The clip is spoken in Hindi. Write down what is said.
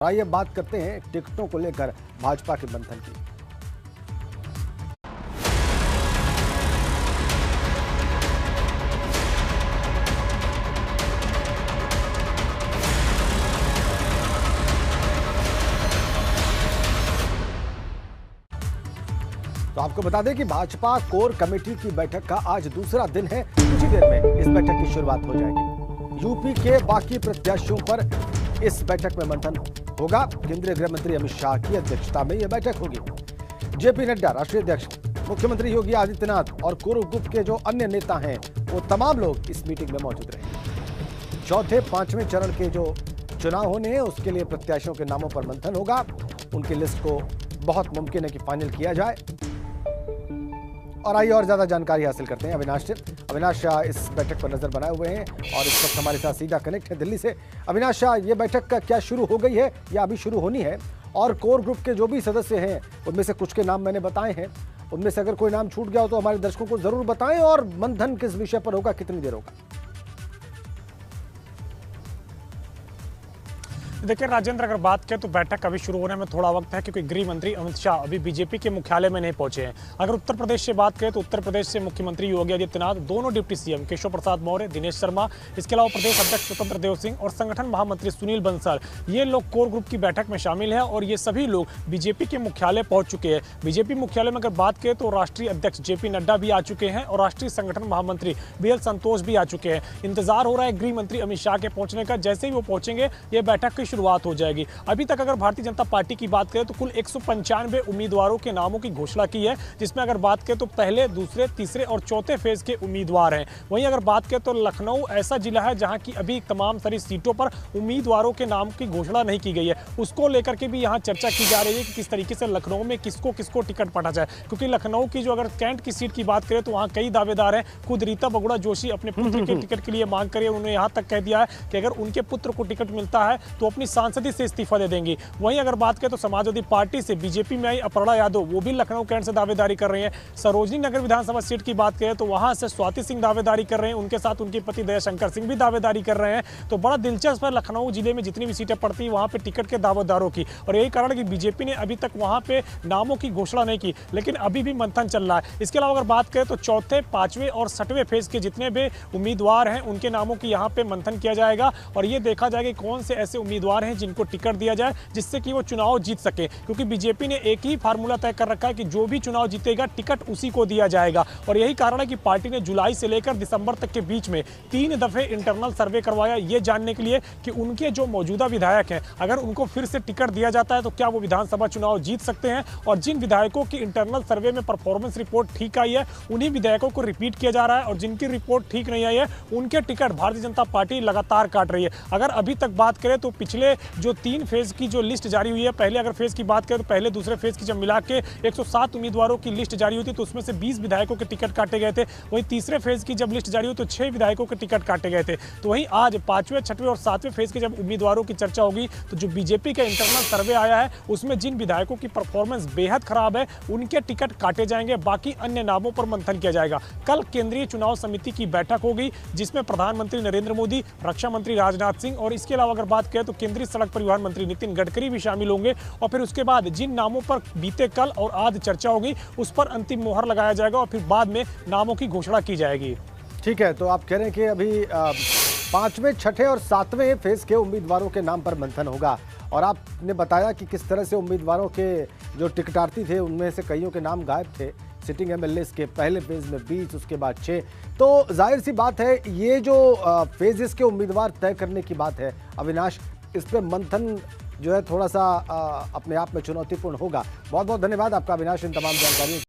आइए बात करते हैं टिकटों को लेकर भाजपा के मंथन की। तो आपको बता दें कि भाजपा कोर कमेटी की बैठक का आज दूसरा दिन है। कुछ ही देर में इस बैठक की शुरुआत हो जाएगी। यूपी के बाकी प्रत्याशियों पर इस बैठक में मंथन होगा। केंद्रीय गृह मंत्री अमित शाह की अध्यक्षता में यह बैठक होगी। जेपी नड्डा राष्ट्रीय अध्यक्ष, मुख्यमंत्री योगी आदित्यनाथ और कोर ग्रुप के जो अन्य नेता हैं वो तमाम लोग इस मीटिंग में मौजूद रहे। चौथे पांचवें चरण के जो चुनाव होने हैं उसके लिए प्रत्याशियों के नामों पर मंथन होगा। उनकी लिस्ट को बहुत मुमकिन है कि फाइनल किया जाए। और आइए और ज्यादा जानकारी हासिल करते हैं अविनाश से। अविनाश शाह इस बैठक पर नजर बनाए हुए हैं और इस वक्त हमारे साथ सीधा कनेक्ट है दिल्ली से। अविनाश शाह, ये बैठक का क्या शुरू हो गई है या अभी शुरू होनी है? और कोर ग्रुप के जो भी सदस्य हैं उनमें से कुछ के नाम मैंने बताए हैं, उनमें से अगर कोई नाम छूट गया हो तो हमारे दर्शकों को जरूर बताएं। और मंथन किस विषय पर होगा, कितनी देर होगा? देखिए राजेंद्र, अगर बात करें तो बैठक अभी शुरू होने में थोड़ा वक्त है, क्योंकि गृह मंत्री अमित शाह अभी बीजेपी के मुख्यालय में नहीं पहुंचे हैं। अगर उत्तर प्रदेश से बात करें तो उत्तर प्रदेश से मुख्यमंत्री योगी आदित्यनाथ, दोनों डिप्टी सीएम केशव प्रसाद मौर्य, दिनेश शर्मा, इसके अलावा प्रदेश अध्यक्ष स्वतंत्र देव सिंह और संगठन महामंत्री सुनील बंसल, ये लोग कोर ग्रुप की बैठक में शामिल हैं और ये सभी लोग बीजेपी के मुख्यालय पहुंच चुके हैं। बीजेपी मुख्यालय में अगर बात करें तो राष्ट्रीय अध्यक्ष जेपी नड्डा भी आ चुके हैं और राष्ट्रीय संगठन महामंत्री बीएल संतोष भी आ चुके हैं। इंतजार हो रहा है गृह मंत्री अमित शाह के पहुंचने का। जैसे ही वो पहुंचेंगे ये बैठक की शुरुआत हो जाएगी। अभी तक अगर भारतीय जनता पार्टी की बात करें तो कुल 195 उम्मीदवारों के नामों की घोषणा की है, जिसमें अगर बात करें तो पहले, दूसरे, तीसरे और चौथे फेज के उम्मीदवार हैं। वहीं अगर बात करें तो लखनऊ ऐसा जिला है जहां की अभी तमाम सारी सीटों पर उम्मीदवारों के नाम की घोषणा नहीं की गई है। उसको लेकर के भी यहां चर्चा की जा रही है कि किस तरीके से लखनऊ में किसको किसको टिकट बांटा जाए, क्योंकि लखनऊ की जो अगर कैंट की सीट की बात करें तो वहां कई दावेदार हैं। खुद रीता बगुड़ा जोशी अपने पुत्र के टिकट के लिए मांग करिए, उन्होंने यहां तक कह दिया है कि अगर उनके पुत्र को टिकट मिलता है तो अपनी सांसदी से इस्तीफा दे देंगी। वहीं अगर बात करें तो समाजवादी पार्टी से बीजेपी में आई अपर्णा यादव, वो भी लखनऊ कैंट से दावेदारी कर रही हैं। सरोजनी नगर विधानसभा सीट की बात करें तो वहां से स्वाति सिंह दावेदारी कर रहे हैं, उनके साथ उनके पति दयाशंकर सिंह भी दावेदारी कर रहे हैं। तो बड़ा दिलचस्प है लखनऊ जिले में जितनी भी सीटें पड़ती है वहां पे टिकट के दावेदारों की, और यही कारण है कि बीजेपी ने अभी तक वहां पे नामों की घोषणा नहीं की, लेकिन अभी भी मंथन चल रहा है। इसके अलावा अगर बात करें तो चौथे, पांचवें और छठवें फेज के जितने भी उम्मीदवार हैं उनके नामों की यहाँ पे मंथन किया जाएगा और ये देखा जाएगा कौन से ऐसे उम्मीदवार हैं जिनको टिकट दिया जाए जिससे कि वो चुनाव जीत सके, क्योंकि बीजेपी ने एक ही फार्मूला तय कर रखा है कि जो भी चुनाव जीतेगा टिकट उसी को दिया जाएगा। और यही कारण है कि पार्टी ने जुलाई से लेकर दिसंबर तक के बीच में 3 दफे इंटरनल सर्वे करवाया, ये जानने के लिए कि उनके जो मौजूदा विधायक हैं अगर उनको फिर से टिकट दिया जाता है तो क्या वो विधानसभा चुनाव जीत सकते हैं। और जिन विधायकों की इंटरनल सर्वे में परफॉर्मेंस रिपोर्ट ठीक आई है उन्हीं विधायकों को रिपीट किया जा रहा है, और जिनकी रिपोर्ट ठीक नहीं आई है उनके टिकट भारतीय जनता पार्टी लगातार काट रही है। अगर अभी तक बात करें तो पिछले जो 3 फेज की जो लिस्ट जारी हुई है, पहले अगर फेज की बात करें तो पहले दूसरे फेज की जब मिला के 107 उम्मीदवारों की लिस्ट जारी हुई थी तो उसमें से 20 विधायकों के टिकट काटे गए थे। वहीं तीसरे फेज की जब लिस्ट जारी हुई तो 6 विधायकों के टिकट काटे गए थे। तो वहीं आज 5वें, 6वें और 7वें फेज के जब उम्मीदवारों की चर्चा होगी तो जो बीजेपी का इंटरनल सर्वे आया है उसमें जिन विधायकों की परफॉर्मेंस बेहद खराब है उनके टिकट काटे जाएंगे, बाकी अन्य नामों पर मंथन किया जाएगा। कल केंद्रीय चुनाव समिति की बैठक होगी जिसमें प्रधानमंत्री नरेंद्र मोदी, रक्षा मंत्री राजनाथ सिंह और इसके अलावा अगर बात करें तो केंद्रीय सड़क परिवहन मंत्री नितिन गडकरी भी शामिल होंगे। और फिर उसके बाद जिन नामों पर बीते कल और आज चर्चा होगी उस पर अंतिम मोहर लगाया जाएगा और फिर बाद में नामों की घोषणा की जाएगी। ठीक है, तो आप कह रहे हैं कि अभी 5वें, 6ठे और 7वें फेज के उम्मीदवारों के नाम पर मंथन होगा, और आपने बताया कि किस तरह से उम्मीदवारों के जो टिकटार्थी थे उनमें से कईयों के नाम गायब थे। सिटिंग एमएलए के पहले फेज में 20, उसके बाद 6। तो जाहिर सी बात है ये जो फेजेस के उम्मीदवार तय करने की बात है अविनाश, इस पर मंथन जो है थोड़ा सा अपने आप में चुनौतीपूर्ण होगा। बहुत बहुत धन्यवाद आपका अविनाश इन तमाम जानकारियों